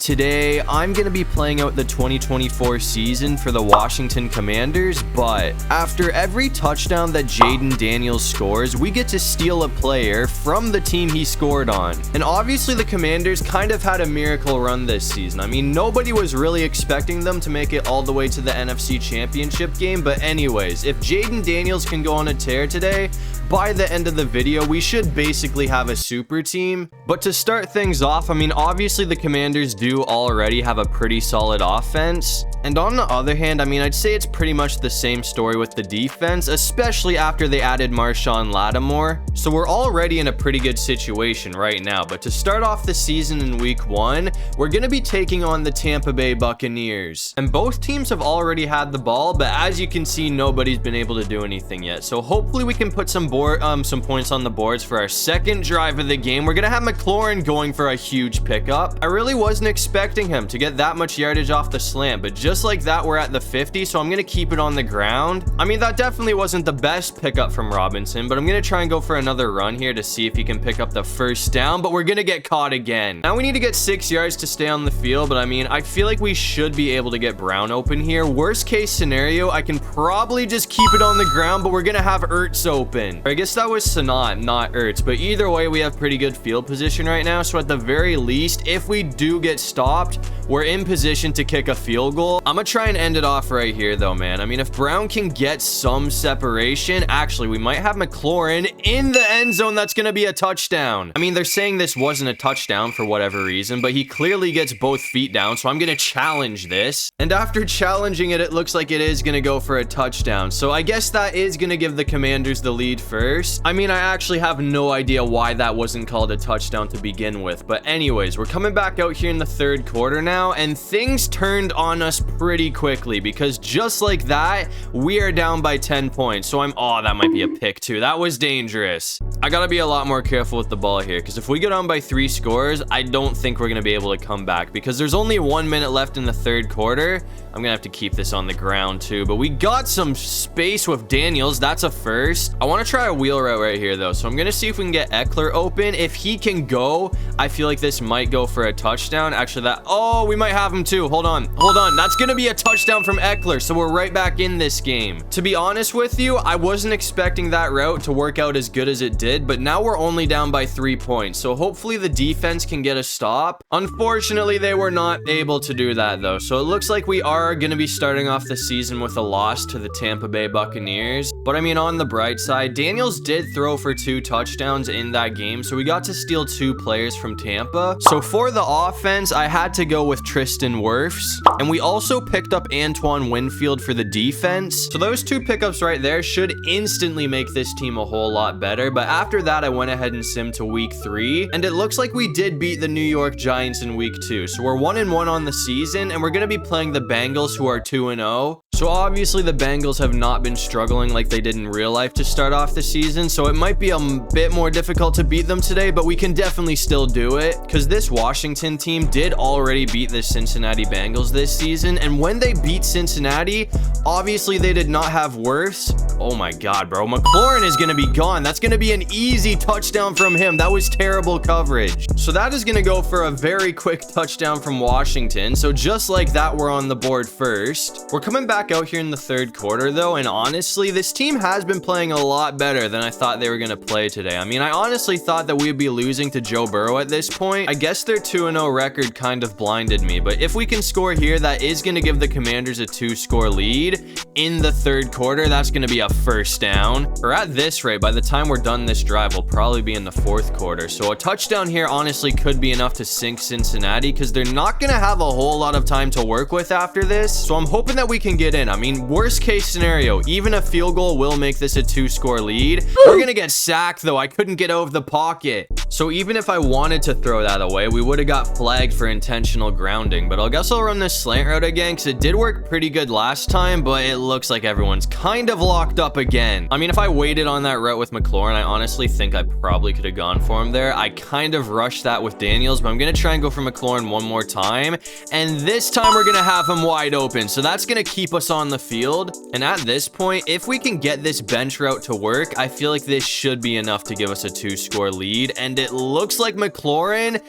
Today, I'm going to be playing out the 2024 season for the Washington Commanders, but after every touchdown that Jayden Daniels scores, we get to steal a player from the team he scored on. And obviously, the Commanders kind of had a miracle run this season. I mean, nobody was really expecting them to make it all the way to the NFC Championship game, but anyways, if Jayden Daniels can go on a tear today, by the end of the video, we should basically have a super team. But to start things off, I mean, obviously the Commanders do already have a pretty solid offense. And on the other hand, I mean, I'd say it's pretty much the same story with the defense, especially after they added Marshawn Lattimore. So we're already in a pretty good situation right now. But to start off the season in week 1, we're going to be taking on the Tampa Bay Buccaneers. And both teams have already had the ball, but as you can see, nobody's been able to do anything yet. So hopefully we can put some points on the boards for our second drive of the game. We're going to have McLaurin going for a huge pickup. I really wasn't expecting him to get that much yardage off the slant, but just like that, we're at the 50, so I'm going to keep it on the ground. I mean, that definitely wasn't the best pickup from Robinson, but I'm going to try and go for another run here to see if he can pick up the first down, but we're going to get caught again. Now we need to get 6 yards to stay on the field, but I mean, I feel like we should be able to get Brown open here. Worst case scenario, I can probably just keep it on the ground, but we're going to have Ertz open. I guess that was Sanat, not Ertz, but either way, we have pretty good field position right now, so at the very least, if we do get stopped, we're in position to kick a field goal. I'm gonna try and end it off right here though, man. I mean, if Brown can get some separation, actually, we might have McLaurin in the end zone. That's gonna be a touchdown. I mean, they're saying this wasn't a touchdown for whatever reason, but he clearly gets both feet down, so I'm gonna challenge this. And after challenging it, it looks like it is gonna go for a touchdown. So I guess that is gonna give the Commanders the lead first. I mean, I actually have no idea why that wasn't called a touchdown to begin with, but anyways, we're coming back out here in the third quarter now, and things turned on us pretty quickly because just like that, we are down by 10 points. So oh, that might be a pick too. That was dangerous. I gotta be a lot more careful with the ball here because if we go down by 3 scores, I don't think we're gonna be able to come back because there's only 1 minute left in the third quarter. I'm gonna have to keep this on the ground too, but we got some space with Daniels. That's a first. I want to try a wheel route right here though, so I'm gonna see if we can get Eckler open. If he can go, I feel like this might go for a touchdown. Actually, we might have him too. Hold on. That's gonna be a touchdown from Eckler, so we're right back in this game. To be honest with you, I wasn't expecting that route to work out as good as it did, but now we're only down by 3 points, so hopefully the defense can get a stop. Unfortunately, they were not able to do that though, so it looks like we are gonna be starting off the season with a loss to the Tampa Bay Buccaneers. But I mean, on the bright side, Daniels did throw for 2 touchdowns in that game, so we got to steal 2 players from Tampa. So for the offense, I had to go with Tristan Wirfs, and we also picked up Antoine Winfield for the defense. So those 2 pickups right there should instantly make this team a whole lot better. But after that, I went ahead and simmed to week 3, and it looks like we did beat the New York Giants in week 2. So we're 1-1 on the season, and we're going to be playing the Bengals, who are 2-0. So obviously the Bengals have not been struggling like they did in real life to start off the season, so it might be a bit more difficult to beat them today, but we can definitely still do it because this Washington team did already beat the Cincinnati Bengals this season, and when they beat Cincinnati, obviously they did not have Wirfs. Oh my god, bro. McLaurin is going to be gone. That's going to be an easy touchdown from him. That was terrible coverage. So that is going to go for a very quick touchdown from Washington. So just like that, we're on the board first. We're coming back out here in the third quarter though, and honestly, this team has been playing a lot better than I thought they were going to play today. I mean, I honestly thought that we'd be losing to Joe Burrow at this point. I guess their 2-0 record kind of blinded me, but if we can score here, that is going to give the Commanders a 2-score lead in the third quarter. That's going to be a first down. Or at this rate, by the time we're done this drive, we'll probably be in the fourth quarter. So a touchdown here honestly could be enough to sink Cincinnati because they're not going to have a whole lot of time to work with after this. So I'm hoping that we can get in. I mean, worst case scenario, even a field goal will make this a 2-score lead. We're going to get sacked though. I couldn't get out of the pocket. So even if I wanted to throw that away, we would have got flagged for intentional grounding. But I guess I'll run this slant route again because it did work pretty good last time, but it looks like everyone's kind of locked up again. I mean, if I waited on that route with McLaurin, I honestly think I probably could have gone for him there. I kind of rushed that with Daniels, but I'm going to try and go for McLaurin one more time. And this time we're going to have him wide open. So that's going to keep us on the field. And at this point, if we can get this bench route to work, I feel like this should be enough to give us a 2-score lead. And it looks like McLaurin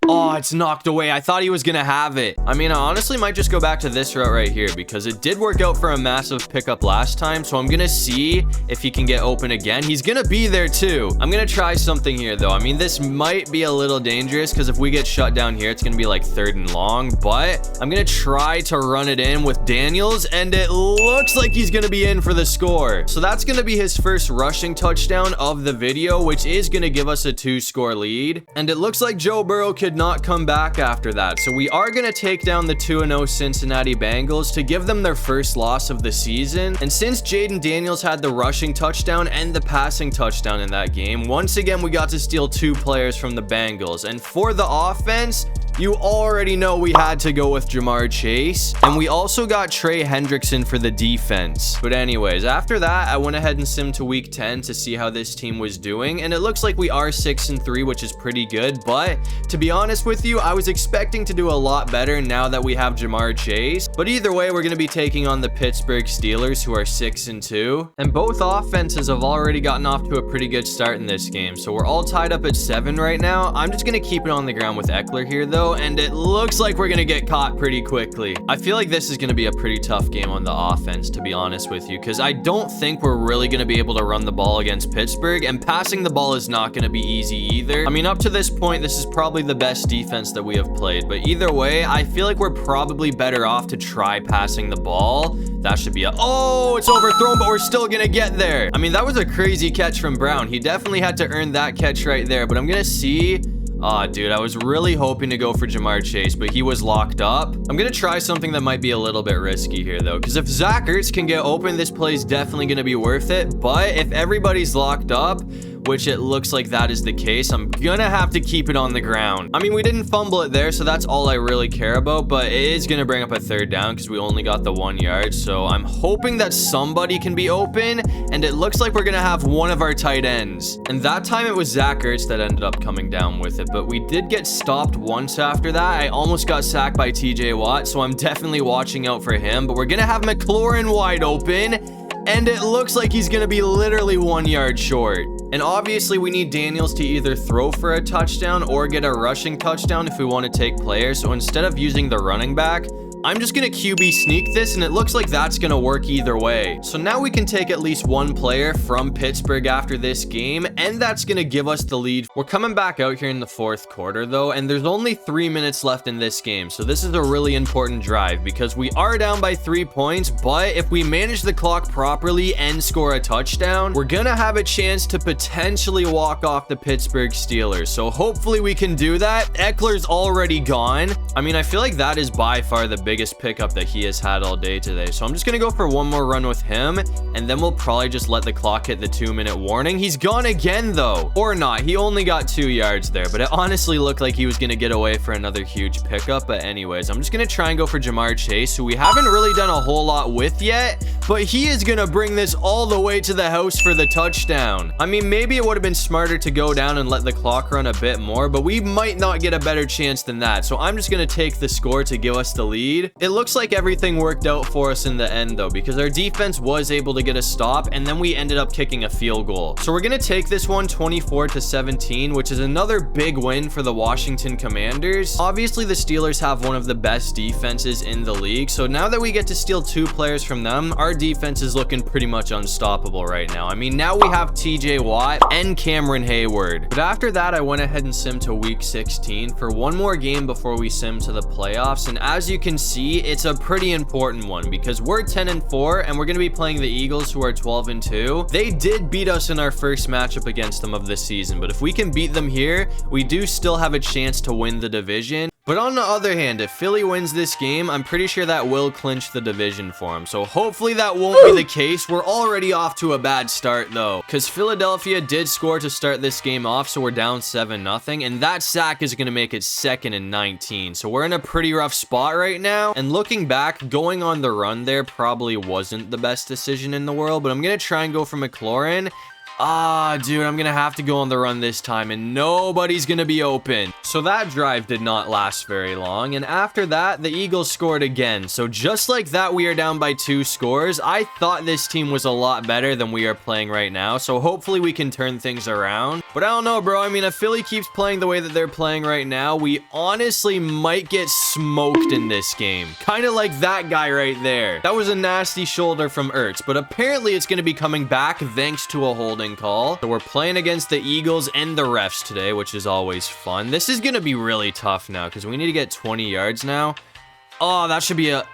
Oh, it's knocked away. I thought he was gonna have it. I mean, I honestly might just go back to this route right here because it did work out for a massive pickup last time. So I'm gonna see if he can get open again. He's gonna be there too. I'm gonna try something here though. I mean, this might be a little dangerous because if we get shut down here, it's gonna be like 3rd and long, but I'm gonna try to run it in with Daniels, and it looks like he's gonna be in for the score. So that's gonna be his first rushing touchdown of the video, which is gonna give us a 2-score lead. And it looks like Joe Burrow could not come back after that. So we are gonna take down the 2-0 Cincinnati Bengals to give them their first loss of the season. And since Jayden Daniels had the rushing touchdown and the passing touchdown in that game, once again we got to steal 2 players from the Bengals. And for the offense, you already know we had to go with Jamar Chase, and we also got Trey Hendrickson for the defense. But anyways, after that, I went ahead and simmed to week 10 to see how this team was doing, and it looks like we are 6-3, which is pretty good. But to be honest with you, I was expecting to do a lot better now that we have Jamar Chase. But either way, we're going to be taking on the Pittsburgh Steelers, who are 6-2, and both offenses have already gotten off to a pretty good start in this game. So we're all tied up at 7 right now. I'm just going to keep it on the ground with Eckler here though, and it looks like we're gonna get caught pretty quickly. I feel like this is gonna be a pretty tough game on the offense, to be honest with you, because I don't think we're really gonna be able to run the ball against Pittsburgh, and passing the ball is not gonna be easy either. I mean, up to this point, this is probably the best defense that we have played, but either way, I feel like we're probably better off to try passing the ball. That should be oh, it's overthrown, but we're still gonna get there. I mean, that was a crazy catch from Brown. He definitely had to earn that catch right there, but I'm gonna see. Aw, dude, I was really hoping to go for Jamar Chase, but he was locked up. I'm gonna try something that might be a little bit risky here, though, because if Zach Ertz can get open, this play is definitely gonna be worth it. But if everybody's locked up, which it looks like that is the case, I'm gonna have to keep it on the ground. I mean, we didn't fumble it there, so that's all I really care about, but it is gonna bring up a 3rd down because we only got the 1 yard. So I'm hoping that somebody can be open, and it looks like we're gonna have one of our tight ends. And that time it was Zach Ertz that ended up coming down with it, but we did get stopped once after that. I almost got sacked by TJ Watt, so I'm definitely watching out for him, but we're gonna have McLaurin wide open, and it looks like he's gonna be literally 1 yard short. And obviously we need Daniels to either throw for a touchdown or get a rushing touchdown if we want to take players. So instead of using the running back, I'm just gonna QB sneak this, and it looks like that's gonna work either way. So now we can take at least 1 player from Pittsburgh after this game, and that's gonna give us the lead. We're coming back out here in the 4th quarter though, and there's only 3 minutes left in this game. So this is a really important drive because we are down by 3 points, but if we manage the clock properly and score a touchdown, we're gonna have a chance to potentially walk off the Pittsburgh Steelers. So hopefully we can do that. Eckler's already gone. I mean, I feel like that is by far the biggest pickup that he has had all day today. So I'm just gonna go for 1 more run with him, and then we'll probably just let the clock hit the 2-minute warning. He's gone again though, or not. He only got 2 yards there, but it honestly looked like he was gonna get away for another huge pickup. But anyways, I'm just gonna try and go for Jamar Chase, who we haven't really done a whole lot with yet, but he is gonna bring this all the way to the house for the touchdown. I mean, maybe it would have been smarter to go down and let the clock run a bit more, but we might not get a better chance than that. So I'm just gonna take the score to give us the lead. It looks like everything worked out for us in the end though, because our defense was able to get a stop, and then we ended up kicking a field goal. So we're gonna take this one 24-17, which is another big win for the Washington Commanders. Obviously the Steelers have one of the best defenses in the league, so now that we get to steal 2 players from them, our defense is looking pretty much unstoppable right now. I mean, now we have TJ Watt and Cameron Hayward. But after that, I went ahead and simmed to week 16 for 1 more game before we sim to the playoffs, and as you can see, it's a pretty important one because we're 10-4 and we're going to be playing the Eagles, who are 12-2. They did beat us in our first matchup against them of this season, but if we can beat them here, we do still have a chance to win the division. But on the other hand, if Philly wins this game, I'm pretty sure that will clinch the division for them. So hopefully that won't be the case. We're already off to a bad start though, because Philadelphia did score to start this game off, so we're down 7-0, and that sack is going to make it 2nd and 19. So we're in a pretty rough spot right now, and looking back, going on the run there probably wasn't the best decision in the world, but I'm going to try and go for McLaurin. Dude, I'm gonna have to go on the run this time, and nobody's gonna be open. So that drive did not last very long, and after that, the Eagles scored again. So just like that, we are down by 2 scores. I thought this team was a lot better than we are playing right now, so hopefully we can turn things around. But I don't know, bro. I mean, if Philly keeps playing the way that they're playing right now, we honestly might get smoked in this game. Kind of like that guy right there. That was a nasty shoulder from Ertz, but apparently it's going to be coming back thanks to a holding call. So we're playing against the Eagles and the refs today, which is always fun. This is going to be really tough now because we need to get 20 yards now. Oh, that should be a...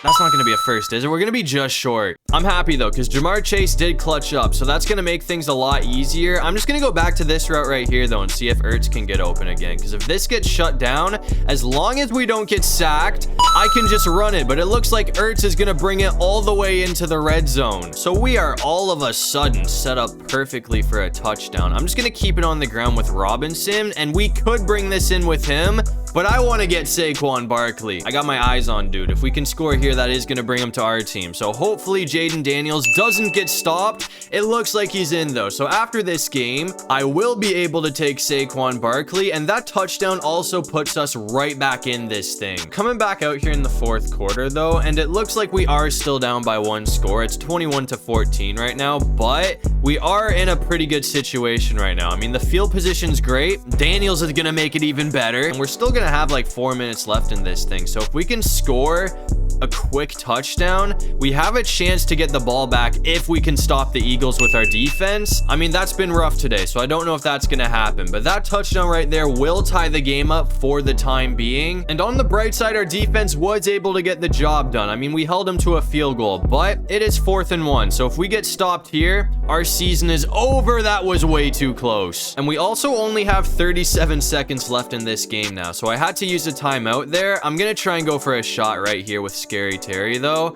That's not going to be a first, is it? We're going to be just short. I'm happy, though, because Jamar Chase did clutch up, so that's going to make things a lot easier. I'm just going to go back to this route right here, though, and see if Ertz can get open again, because if this gets shut down, as long as we don't get sacked, I can just run it, but it looks like Ertz is going to bring it all the way into the red zone. So we are all of a sudden set up perfectly for a touchdown. I'm just going to keep it on the ground with Robinson, and we could bring this in with him, but I want to get Saquon Barkley. I got my eyes on dude. If we can score here, that is going to bring him to our team. So hopefully Jayden Daniels doesn't get stopped. It looks like he's in though. So after this game, I will be able to take Saquon Barkley, and that touchdown also puts us right back in this thing. Coming back out here in the fourth quarter though, and it looks like we are still down by one score. It's 21-14 right now, but we are in a pretty good situation right now. I mean, the field position's great. Daniels is going to make it even better, and we're still going to have like 4 minutes left in this thing. So if we can score a quick touchdown, we have a chance to get the ball back if we can stop the Eagles with our defense. I mean, that's been rough today, so I don't know if that's going to happen, but that touchdown right there will tie the game up for the time being. And on the bright side, our defense was able to get the job done. I mean, we held them to a field goal, but it is 4th and 1. So if we get stopped here, our season is over. That was way too close. And we also only have 37 seconds left in this game now, so I had to use a timeout there. I'm going to try and go for a shot right here with Scary Terry though.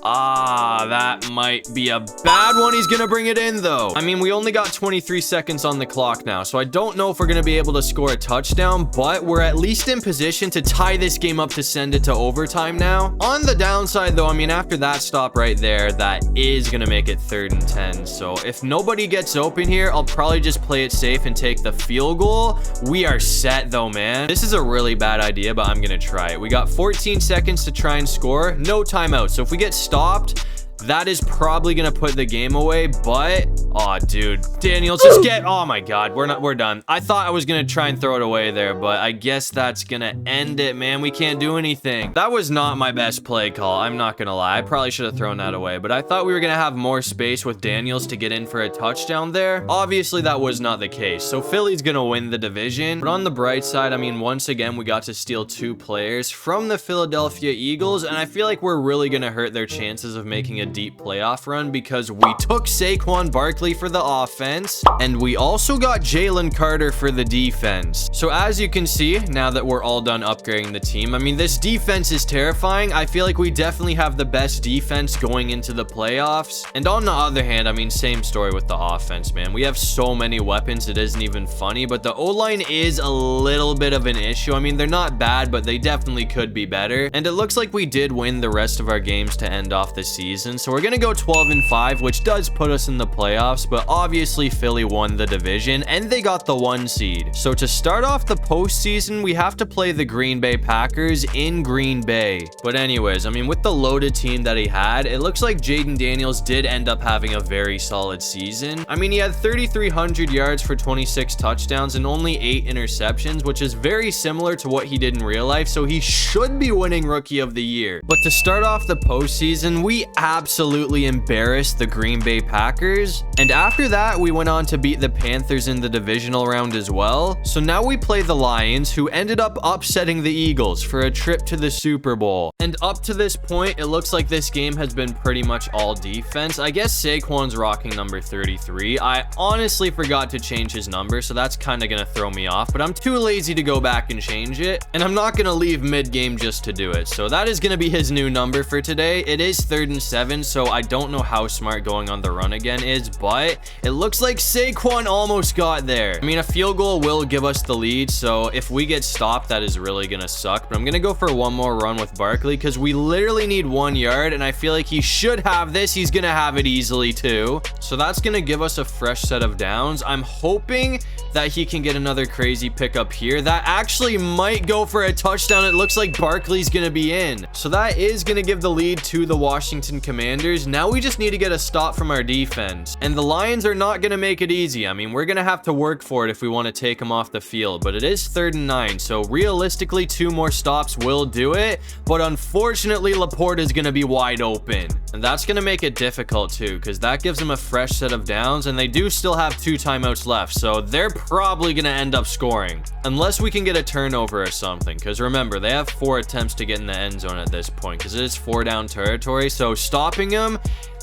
That might be a bad one. He's gonna bring it in though. I mean, we only got 23 seconds on the clock now, so I don't know if we're gonna be able to score a touchdown, but we're at least in position to tie this game up to send it to overtime now. On the downside though, I mean, after that stop right there, that is gonna make it 3rd and 10. So if nobody gets open here, I'll probably just play it safe and take the field goal. We are set though, man. This is a really bad idea, but I'm gonna try it. We got 14 seconds to try and score. No timeout. So if we get stopped, that is probably gonna put the game away, but oh dude, Daniels, just get... Oh my god, we're done. I thought I was gonna try and throw it away there, but I guess that's gonna end it, man. We can't do anything. That was not my best play call, I'm not gonna lie. I probably should have thrown that away, but I thought we were gonna have more space with Daniels to get in for a touchdown there. Obviously that was not the case, so Philly's gonna win the division. But on the bright side, I mean, once again we got to steal 2 players from the Philadelphia Eagles, and I feel like we're really gonna hurt their chances of making a deep playoff run because we took Saquon Barkley for the offense, and we also got Jalen Carter for the defense. So as you can see, now that we're all done upgrading the team, I mean, this defense is terrifying. I feel like we definitely have the best defense going into the playoffs. And on the other hand, I mean, same story with the offense, man. We have so many weapons, it isn't even funny, but the O-line is a little bit of an issue. I mean, they're not bad, but they definitely could be better. And it looks like we did win the rest of our games to end off the season. So we're gonna go 12-5, which does put us in the playoffs, but obviously Philly won the division and they got the 1 seed. So to start off the postseason, we have to play the Green Bay Packers in Green Bay. But anyways, I mean, with the loaded team that he had, it looks like Jayden Daniels did end up having a very solid season. I mean, he had 3,300 yards for 26 touchdowns and only 8 interceptions, which is very similar to what he did in real life, so he should be winning Rookie of the Year. But to start off the postseason, we absolutely embarrassed the Green Bay Packers, and after that we went on to beat the Panthers in the divisional round as well. So now we play the Lions, who ended up upsetting the Eagles for a trip to the Super Bowl. And up to this point, it looks like this game has been pretty much all defense. I guess Saquon's rocking number 33. I honestly forgot to change his number, so that's kind of gonna throw me off, but I'm too lazy to go back and change it, and I'm not gonna leave mid-game just to do it. So that is gonna be his new number for today. It is 3rd and 7, so I don't know how smart going on the run again is, but it looks like Saquon almost got there. I mean, a field goal will give us the lead, so if we get stopped, that is really gonna suck. But I'm gonna go for one more run with Barkley because we literally need 1 yard, and I feel like he should have this. He's gonna have it easily too. So that's gonna give us a fresh set of downs. I'm hoping that he can get another crazy pickup here. That actually might go for a touchdown. It looks like Barkley's gonna be in. So that is gonna give the lead to the Washington Commanders. Commanders. Now we just need to get a stop from our defense. And the Lions are not going to make it easy. I mean, we're going to have to work for it if we want to take them off the field. But it is 3rd and 9. So realistically, 2 more stops will do it. But unfortunately, Laporte is going to be wide open. And that's going to make it difficult too, because that gives them a fresh set of downs. And they do still have 2 timeouts left. So they're probably going to end up scoring. Unless we can get a turnover or something. Because remember, they have 4 attempts to get in the end zone at this point. Because it is 4 down territory. So stopping them...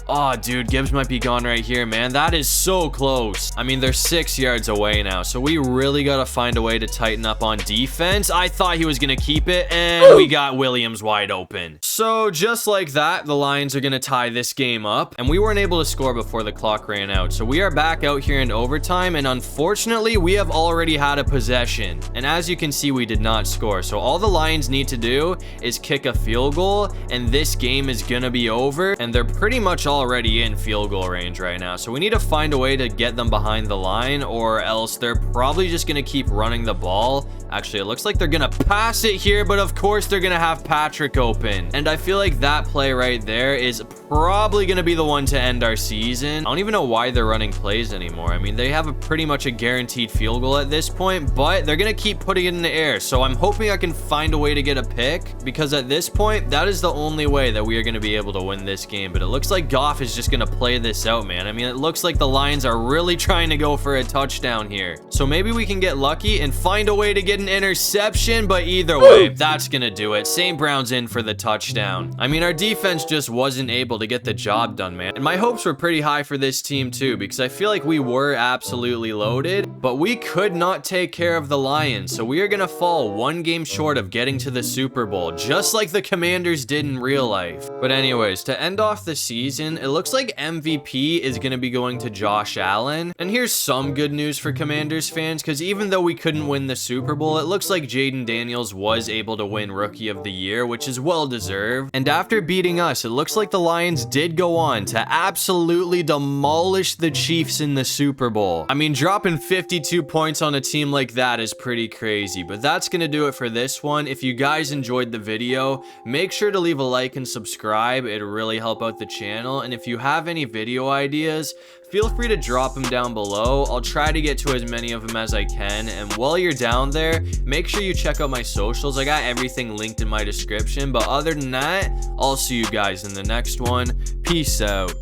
Oh, dude, Gibbs might be gone right here, man. That is so close. I mean, they're 6 yards away now, so we really got to find a way to tighten up on defense. I thought he was going to keep it, and we got Williams wide open. So just like that, the Lions are going to tie this game up, and we weren't able to score before the clock ran out. So we are back out here in overtime, and unfortunately, we have already had a possession. And as you can see, we did not score. So all the Lions need to do is kick a field goal, and this game is going to be over, and they're pretty much already in field goal range right now. So we need to find a way to get them behind the line, or else they're probably just going to keep running the ball. Actually, it looks like they're going to pass it here, but of course they're going to have Patrick open. And I feel like that play right there is probably going to be the one to end our season. I don't even know why they're running plays anymore. I mean, they have pretty much a guaranteed field goal at this point, but they're going to keep putting it in the air. So I'm hoping I can find a way to get a pick, because at this point, that is the only way that we are going to be able to win this game. But it looks like Goff is just going to play this out, man. I mean, it looks like the Lions are really trying to go for a touchdown here. So maybe we can get lucky and find a way to get an interception, but either way, that's going to do it. St. Brown's in for the touchdown. I mean, our defense just wasn't able to get the job done, man. And my hopes were pretty high for this team too, because I feel like we were absolutely loaded, but we could not take care of the Lions. So we are going to fall 1 game short of getting to the Super Bowl, just like the Commanders did in real life. But anyways, to end off the season, it looks like MVP is going to be going to Josh Allen. And here's some good news for Commanders fans, because even though we couldn't win the Super Bowl, it looks like Jayden Daniels was able to win Rookie of the Year, which is well deserved. And after beating us, it looks like the Lions did go on to absolutely demolish the Chiefs in the Super Bowl. I mean, dropping 52 points on a team like that is pretty crazy, but that's going to do it for this one. If you guys enjoyed the video, make sure to leave a like and subscribe. It'll really help out the channel. And if you have any video ideas, feel free to drop them down below. I'll try to get to as many of them as I can. And while you're down there, make sure you check out my socials. I got everything linked in my description. But other than that, I'll see you guys in the next one. Peace out.